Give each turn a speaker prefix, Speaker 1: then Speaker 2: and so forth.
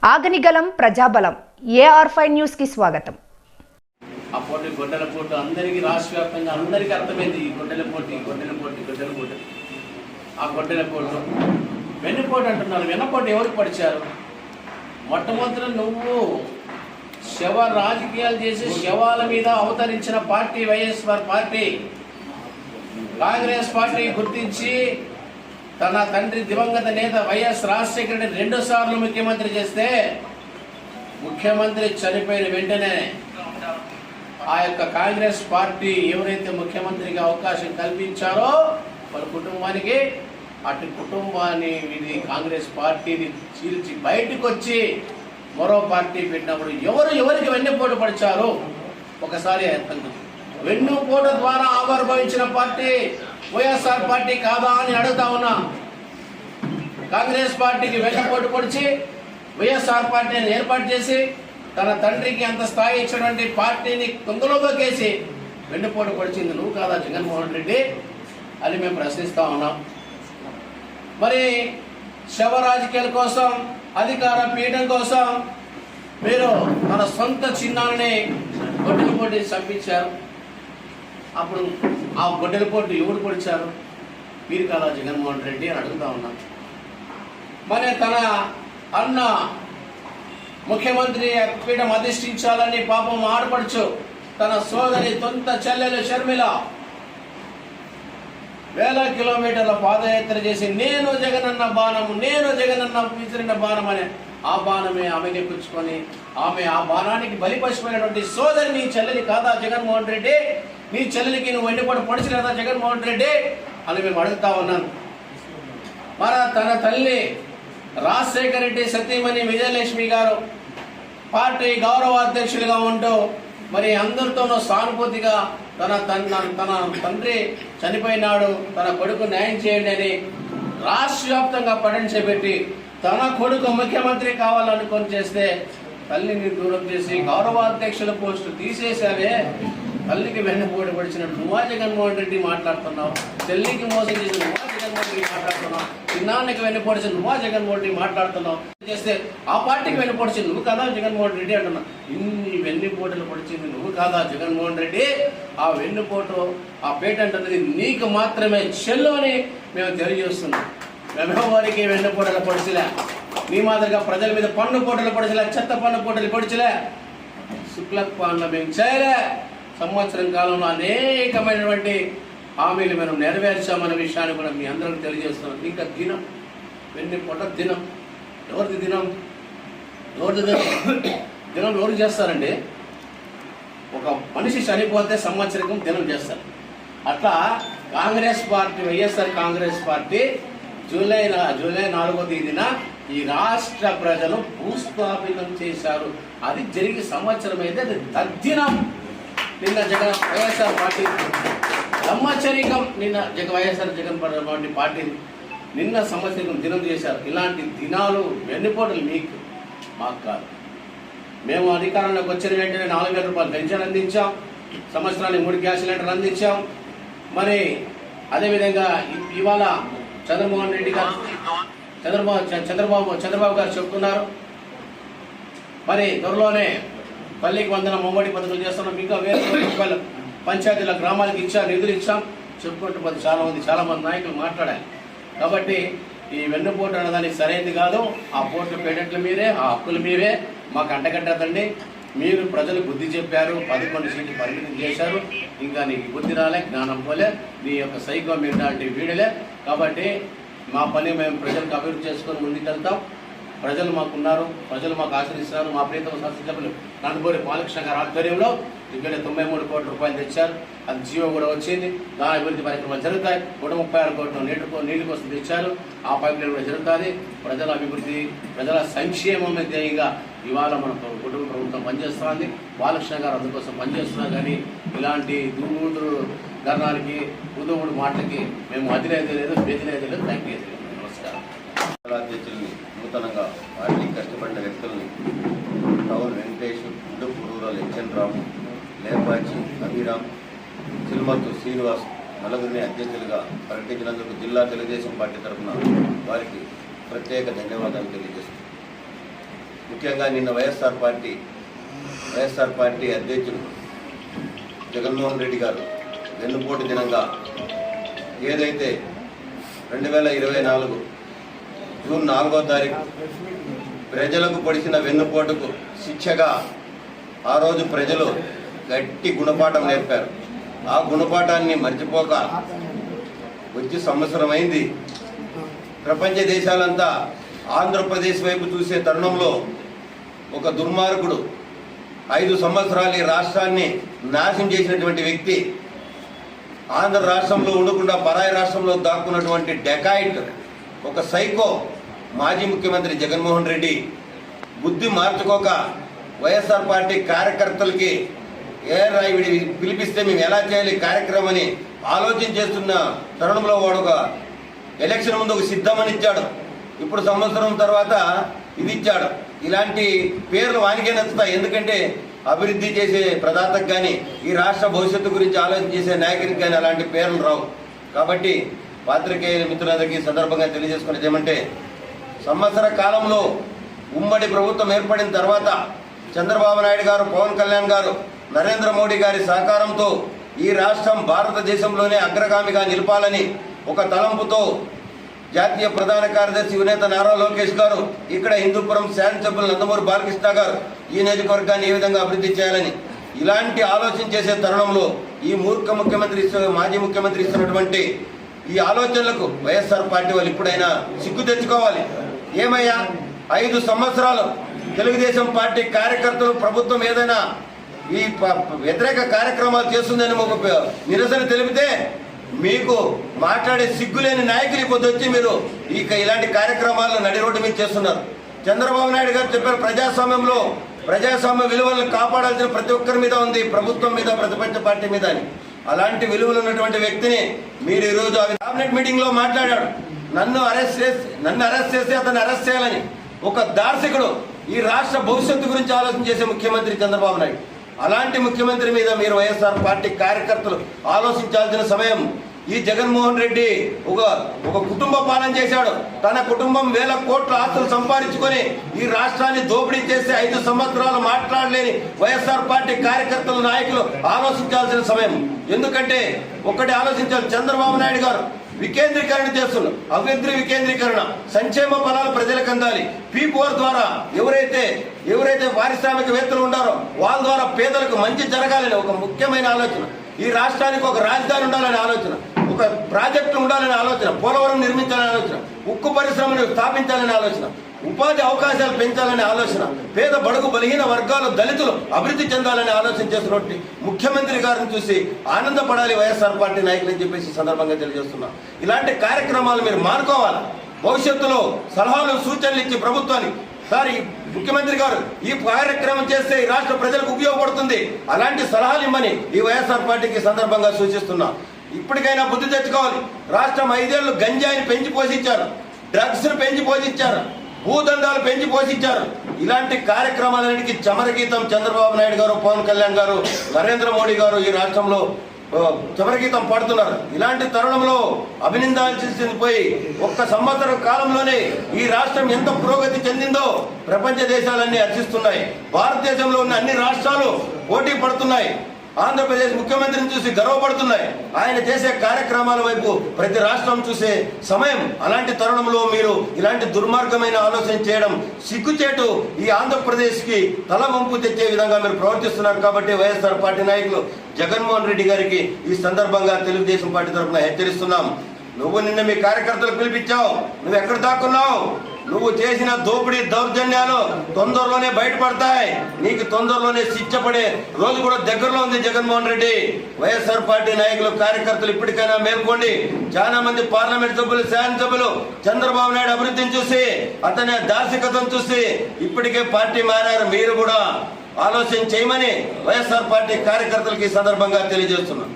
Speaker 1: ఆగనిగలం ప్రజాబలం AR5 news కి స్వాగతం.
Speaker 2: ఆ పోటీ గొడ్డల పోటీ అందరికీ రాష్ట్ర వ్యాప్తంగా అందరికీ అర్థమైంది. ఈ గొడ్డల పోటీ ఆ గొడ్డల పోటీ వెన్నుపోటు అంటున్నారు. వెన్నపోటు ఎవరికి పడిచారు? మొట్టమొదటి నువ్వు శవ రాజకీయాలు చేసి శవాల మీద అవతరించిన party YSR party. Congress party గుర్తించి తన తండ్రి దివంగత నేత వైఎస్ రాజశేఖర రెడ్డి 2 సార్లు ముఖ్యమంత్రి చేస్తే ముఖ్యమంత్రి చనిపోయిన వెంటనే ఆ యొక్క కాంగ్రెస్ పార్టీ ఎవరైతే ముఖ్యమంత్రికి అవకాశం కల్పించారో వాళ్ళ కుటుంబానికి అటు కుటుంబాన్ని ఇది కాంగ్రెస్ పార్టీని చీల్చి బయటకు వచ్చి మరో పార్టీ పెట్టినప్పుడు ఎవరికి వెన్నుపోటు పడిచారు ఒకసారి వెన్నుపోటు ద్వారా ఆవిర్భవించిన పార్టీ వైఎస్ఆర్ పార్టీ కాదా అని అడుగుతా ఉన్నా. కాంగ్రెస్ పార్టీకి వెన్నుపోటు పొడిచి వైఎస్ఆర్ పార్టీని ఏర్పాటు చేసి తన తండ్రికి అంత స్థాయి ఇచ్చినటువంటి పార్టీని కుంగలోకేసి వెన్నుపోటు పొడిచింది నువ్వు కాదా జగన్మోహన్ రెడ్డి అని మేము ప్రశ్నిస్తా ఉన్నాం. మరి శవ రాజకీయాల కోసం అధికార పీఠం కోసం మీరు మన సొంత చిన్నాన్ని గొడ్డల పోటీ చంపించారు. అప్పుడు ఆ గొడ్డల పోటీ ఎవరు పొడిచారు? మీరు కాదా జగన్మోహన్ రెడ్డి అని అడుగుతా ఉన్నాం. మరి తన అన్న ముఖ్యమంత్రి పీఠం అధిష్ఠించాలని పాపం ఆడపడుచు తన సోదరి తొంత చెల్లెలు షర్మిల 1000 కిలోమీటర్ల పాదయాత్ర చేసి నేను జగనన్న బాణము, నేను జగనన్న విసిరిన బాణం అనే ఆ బాణమే ఆమెకి పుచ్చుకొని ఆమె ఆ బాణానికి బలిపశుమైనటువంటి సోదరి నీ చెల్లెలి కాదా జగన్మోహన్ రెడ్డి? నీ చెల్లెలికి నువ్వు వెన్నుపోటు పొడిచలేదా జగన్మోహన్ రెడ్డి అని మేము అడుగుతా ఉన్నాను. మన తన తల్లి రాజశేఖర రెడ్డి సతీమణి విజయలక్ష్మి గారు పార్టీ గౌరవాధ్యక్షులుగా ఉంటూ మరి అందరితోనూ సానుభూతిగా తన తండ్రి చనిపోయినాడు, తన కొడుకు న్యాయం చేయండి అని రాష్ట్ర వ్యాప్తంగా ప్రకటించబెట్టి తన కొడుకు ముఖ్యమంత్రి కావాలనుకొని చేస్తే తల్లిని దూరం చేసి గౌరవాధ్యక్షుల పోస్టు తీసేశావే. తల్లికి వెన్నుపోటు పడిచినట్టు నువ్వా జగన్మోహన్ రెడ్డి మాట్లాడుతున్నావు? చెల్లికి మోసం చేసి నువ్వా జగన్మోహన్ రెడ్డి మాట్లాడుతున్నావు? చిన్నాన్నకి వెన్నుపోడిచి నువ్వా జగన్మోహన్ రెడ్డి మాట్లాడుతున్నావు? చేస్తే ఆ పార్టీకి వెన్నుపోడిచి నువ్వు కాదా జగన్మోహన్ రెడ్డి అంటున్నావు. ఇన్ని వెన్నుపోటులు పొడిచింది నువ్వు కాదా జగన్మోహన్ రెడ్డి? ఆ వెన్నుపోటు ఆ పేటెంట్ అనేది నీకు మాత్రమే చెల్లు అని మేము తెలియజేస్తున్నాం. మేమెవరికి వెన్నుపోటలు పొడిచిలే, నీ మాదిరిగా ప్రజల మీద పన్ను పోటలు పొడిచలే, చెత్త పన్ను పోటలు పొడిచలే, శుక్లక్ పాలన మేము చేయలే. సంవత్సరం కాలంలో అనేకమైనటువంటి హామీలు మేము నెరవేర్చామనే విషయాన్ని కూడా మీ అందరికీ తెలియజేస్తున్నాం. ఇంకా దినం వెన్నుపోట దినం ఎవరిది దినం? దినం ఎవరు చేస్తారండి? ఒక మనిషి చనిపోతే సంవత్సరం దినం చేస్తారు. అట్లా Congress party YSR Congress party July 4వ తేదీన ఈ రాష్ట్ర ప్రజలు భూస్థాపితం చేశారు. అది జరిగి సంవత్సరం అయితే అది తద్దినం. నిన్న వైఎస్ఆర్ పార్టీ సంవత్సరికం వైఎస్ఆర్ జగన్ పార్టీ నిన్న సంవత్సరికం దినం చేశారు. ఇలాంటి దినాలు వెన్నుపోటలు మీకు మాకు కాదు. మేము అధికారంలోకి వచ్చిన వెంటనే 4000 రూపాయలు పెన్షన్ అందించాం, సంవత్సరానికి 3 గ్యాస్ సిలిండర్లు అందించాం. మరి అదేవిధంగా ఇవాళ చంద్రమోహన్ రెడ్డి గారు చంద్రబాబు గారు చెప్తున్నారు మరి త్వరలోనే తల్లికి వందనం మొమ్మడి పథకాలు చేస్తున్నాం. ఇంకా 1000 రూపాయలు పంచాయతీల గ్రామాలకు ఇచ్చాం, నిధులు ఇచ్చాం చెప్పుకుంటూ చాలా మంది నాయకులు మాట్లాడాలి. కాబట్టి ఈ వెన్నుపోటు అన్నదానికి సరైనది కాదు. ఆ పోర్టు పేటెంట్లు మీరే, ఆ హక్కులు మీరే, మాకు అంటగట్టదండి. మీరు ప్రజలు బుద్ధి చెప్పారు, 11 సీట్లు పరిమితం చేశారు. ఇంకా నీకు బుద్ధి రాలే, జ్ఞానం పోలే, నీ యొక్క సైకో మెంటాలిటీ వీడలే. కాబట్టి మా పని మేము ప్రజలకు అభివృద్ధి చేసుకొని ముందుకెళ్తాం. ప్రజలు మాకున్నారు, ప్రజలు మాకు ఆశ్రయిస్తున్నారు. మా ప్రీతమ శాసనసభ్యులు నందమూరి బాలకృష్ణ గారి ఆధ్వర్యంలో ఇక్కడ 93 కోట్ల రూపాయలు తెచ్చారు. అది జీవో కూడా వచ్చింది. దాని అభివృద్ధి కార్యక్రమాలు జరుగుతాయి. 136 కోట్ల నీటి కోసం తెచ్చారు. ఆ పైప్ లైన్ కూడా జరుగుతుంది. ప్రజల అభివృద్ధి, ప్రజల సంక్షేమమే ధ్యేయంగా ఇవాళ మన కుటుంబ ప్రభుత్వం పనిచేస్తుంది. బాలకృష్ణ గారు అందుకోసం పనిచేస్తున్నారు. కానీ ఇలాంటి దూముడు ధర్నాలకి ఉదవుడు మాటలకి మేము అధినేత లేదు, బెదినేత లేదు, థ్యాంక్ యూ. నమస్కారం.
Speaker 3: అధ్యక్షుల్ని నూతనంగా పార్టీ కష్టపడిన వ్యక్తుల్ని టౌన్ వెంకటేష్, ఇండూపు రూరల్ హెచ్ఎన్ రాము, లేపాచి అభిరామ్, చిల్మత్తు శ్రీనివాస్ నలుగురిని అధ్యక్షులుగా ప్రకటించినందుకు జిల్లా తెలుగుదేశం పార్టీ తరఫున వారికి ప్రత్యేక ధన్యవాదాలు తెలియజేస్తున్నాను. ముఖ్యంగా నిన్న వైఎస్ఆర్ పార్టీ అధ్యక్షుడు జగన్మోహన్ రెడ్డి గారు వెన్నుపోటు దినంగా ఏదైతే 2024 జూన్ 4వ తారీఖు ప్రజలకు పొడిచిన వెన్నుపోటుకు శిక్షగా ఆ రోజు ప్రజలు గట్టి గుణపాఠం నేర్పారు. ఆ గుణపాఠాన్ని మర్చిపోక వచ్చి సంవత్సరం అయింది. ప్రపంచ దేశాలంతా ఆంధ్రప్రదేశ్ వైపు చూసే తరుణంలో ఒక దుర్మార్గుడు 5 సంవత్సరాలు ఈ రాష్ట్రాన్ని నాశనం చేసినటువంటి వ్యక్తి, ఆంధ్ర రాష్ట్రంలో ఉండకుండా పరాయి రాష్ట్రంలో దాక్కున్నటువంటి డెకాయిట్, ఒక సైకో మాజీ ముఖ్యమంత్రి జగన్మోహన్ రెడ్డి బుద్ధి మార్చుకోక వైఎస్ఆర్ పార్టీ కార్యకర్తలకి వీడి పిలిపిస్తే మేము ఎలా చేయాలి కార్యక్రమం అని ఆలోచన చేస్తున్న తరుణంలో వాడు ఒక ఎలక్షన్ ముందు ఒక సిద్ధమని ఇచ్చాడు. ఇప్పుడు సంవత్సరం తర్వాత ఇది ఇచ్చాడు. ఇలాంటి పేర్లు వానికే నచ్చుతాయి. ఎందుకంటే అభివృద్ధి చేసే ప్రదాతకు కానీ ఈ రాష్ట్ర భవిష్యత్తు గురించి ఆలోచన చేసే నాయకునికి కానీ అలాంటి పేర్లు రావు. కాబట్టి పాత్రికేయ మిత్రులందరికీ సందర్భంగా తెలియజేసుకునేది ఏమంటే, సంవత్సర కాలంలో ఉమ్మడి ప్రభుత్వం ఏర్పడిన తర్వాత చంద్రబాబు నాయుడు గారు, పవన్ కళ్యాణ్ గారు, నరేంద్ర మోడీ గారి సహకారంతో ఈ రాష్ట్రం భారతదేశంలోనే అగ్రగామిగా నిలపాలని ఒక తలంపుతో జాతీయ ప్రధాన కార్యదర్శి యువనేత నారా లోకేష్ గారు, ఇక్కడ హిందూపురం శాసనసభ్యులు నందమూరి బాలకృష్ణ గారు ఈ నియోజకవర్గాన్ని ఏ విధంగా అభివృద్ధి చేయాలని ఇలాంటి ఆలోచన చేసే తరుణంలో ఈ మూర్ఖ ముఖ్యమంత్రి మాజీ ముఖ్యమంత్రి ఇస్తున్నటువంటి ఈ ఆలోచనలకు వైఎస్ఆర్ పార్టీ వాళ్ళు ఇప్పుడైనా సిగ్గు తెచ్చుకోవాలి. ఏమయ్యా, 5 సంవత్సరాలు తెలుగుదేశం పార్టీ కార్యకర్తలు ప్రభుత్వం ఏదైనా ఈ వ్యతిరేక కార్యక్రమాలు చేస్తుందని ఒక నిరసన తెలిపితే మీకు మాట్లాడే సిగ్గులేని నాయకులు ఇప్పుడు వచ్చి మీరు ఇలాంటి కార్యక్రమాలను నడి రోడ్డు మీద చేస్తున్నారు. చంద్రబాబు నాయుడు గారు చెప్పారు, ప్రజాస్వామ్య విలువలను కాపాడాల్సిన ప్రతి ఒక్కరి మీద ఉంది, ప్రభుత్వం మీద, ప్రతిపక్ష పార్టీ మీద అని. అలాంటి విలువలు ఉన్నటువంటి వ్యక్తిని మీరు ఈరోజు క్యాబినెట్ మీటింగ్ లో మాట్లాడాడు. నన్ను అరెస్ట్ చేసి అతన్ని అరెస్ట్ చేయాలని ఒక దార్శకుడు ఈ రాష్ట్ర భవిష్యత్తు గురించి ఆలోచన చేసే ముఖ్యమంత్రి చంద్రబాబు నాయుడు. అలాంటి ముఖ్యమంత్రి మీద మీరు వైఎస్ఆర్ పార్టీ కార్యకర్తలు ఆలోచించాల్సిన సమయం. ఈ జగన్మోహన్ రెడ్డి ఒక కుటుంబ పాలన చేశాడు. తన కుటుంబం వేల కోట్ల ఆస్తులు సంపాదించుకొని ఈ రాష్ట్రాన్ని దోపిడీ చేసి 5 సంవత్సరాలు మాట్లాడలేని వైఎస్ఆర్ పార్టీ కార్యకర్తలు, నాయకులు ఆలోచించాల్సిన సమయం. ఎందుకంటే ఒకటి ఆలోచించాలి, చంద్రబాబు నాయుడు గారు వికేంద్రీకరణ చేస్తున్నారు. అభివృద్ధి వికేంద్రీకరణ, సంక్షేమ ఫలాలు ప్రజలకు అందాలి. P4 ద్వారా ఎవరైతే పారిశ్రామికవేత్తలు ఉన్నారో వాళ్ళ ద్వారా పేదలకు మంచి జరగాలని ఒక ముఖ్యమైన ఆలోచన. ఈ రాష్ట్రానికి ఒక రాజధాని ఉండాలనే ఆలోచన, ఒక ప్రాజెక్టు ఉండాలనే ఆలోచన, పోలవరం నిర్మించాలనే ఆలోచన, ఉక్కు పరిశ్రమను స్థాపించాలనే ఆలోచన, ఉపాధి అవకాశాలు పెంచాలనే ఆలోచన, పేద బడుగు బలహీన వర్గాలు, దళితులు అభివృద్ధి చెందాలనే ఆలోచన చేస్తున్నట్టు ముఖ్యమంత్రి గారిని చూసి ఆనందపడాలి వైఎస్ఆర్ పార్టీ నాయకులు అని చెప్పేసి సందర్భంగా తెలియజేస్తున్నాం. ఇలాంటి కార్యక్రమాలు మీరు మానుకోవాలి. భవిష్యత్తులో సలహాలు, సూచనలు ఇచ్చి ప్రభుత్వానికి, సార్ ఈ ముఖ్యమంత్రి గారు ఈ కార్యక్రమం చేస్తే ఈ రాష్ట్ర ప్రజలకు ఉపయోగపడుతుంది, అలాంటి సలహాలు ఇమ్మని ఈ వైఎస్ఆర్ పార్టీకి సందర్భంగా సూచిస్తున్నా. ఇప్పటికైనా బుద్ధి తెచ్చుకోవాలి. రాష్ట్రం 5 ఏళ్లు గంజాయిని పెంచి పోషించారు, డ్రగ్స్ ను పెంచి పోషించారు, భూదందాలు పెంచి పోషించారు. ఇలాంటి కార్యక్రమాలన్నిటికీ చమరగీతం చంద్రబాబు నాయుడు గారు, పవన్ కళ్యాణ్ గారు, నరేంద్ర మోడీ గారు ఈ రాష్ట్రంలో చమరగీతం పాడుతున్నారు. ఇలాంటి తరుణంలో అభినందించాల్సింది పోయి 1 సంవత్సరం కాలంలోనే ఈ రాష్ట్రం ఎంత పురోగతి చెందిందో ప్రపంచ దేశాలన్నీ హర్షిస్తున్నాయి. భారతదేశంలో ఉన్న అన్ని రాష్ట్రాలు పోటీ పడుతున్నాయి. ఆంధ్రప్రదేశ్ ముఖ్యమంత్రిని చూసి గర్వపడుతున్నాయి. ఆయన చేసే కార్యక్రమాల వైపు ప్రతి రాష్ట్రం చూసే సమయం. అలాంటి తరుణంలో మీరు ఇలాంటి దుర్మార్గమైన ఆలోచన చేయడం సిగ్గుచేటు. ఈ ఆంధ్రప్రదేశ్ కి తల వంపు తెచ్చే విధంగా మీరు ప్రవర్తిస్తున్నారు. కాబట్టి వైఎస్ఆర్ పార్టీ నాయకులు జగన్మోహన్ రెడ్డి గారికి ఈ సందర్భంగా తెలుగుదేశం పార్టీ తరఫున హెచ్చరిస్తున్నాం. నువ్వు నిన్న మీ కార్యకర్తలు పిలిపించావు, నువ్వు ఎక్కడ దాక్కున్నావు? నువ్వు చేసిన దోపిడీ దౌర్జన్యాలు తొందరలోనే బయటపడతాయి. నీకు తొందరలోనే శిక్ష పడే రోజు కూడా దగ్గరలో ఉంది. జగన్మోహన్ రెడ్డి, వైఎస్ఆర్ పార్టీ నాయకులు, కార్యకర్తలు ఇప్పటికైనా మేల్కోండి. చాలా మంది పార్లమెంట్ సభ్యులు, శాసనసభ్యులు చంద్రబాబు నాయుడు అభివృద్ధిని చూసి, అతని దార్శికతను చూసి ఇప్పటికే పార్టీ మారారు. మీరు కూడా ఆలోచన చేయమని వైఎస్ఆర్ పార్టీ కార్యకర్తలకి ఈ సందర్భంగా తెలియజేస్తున్నాను.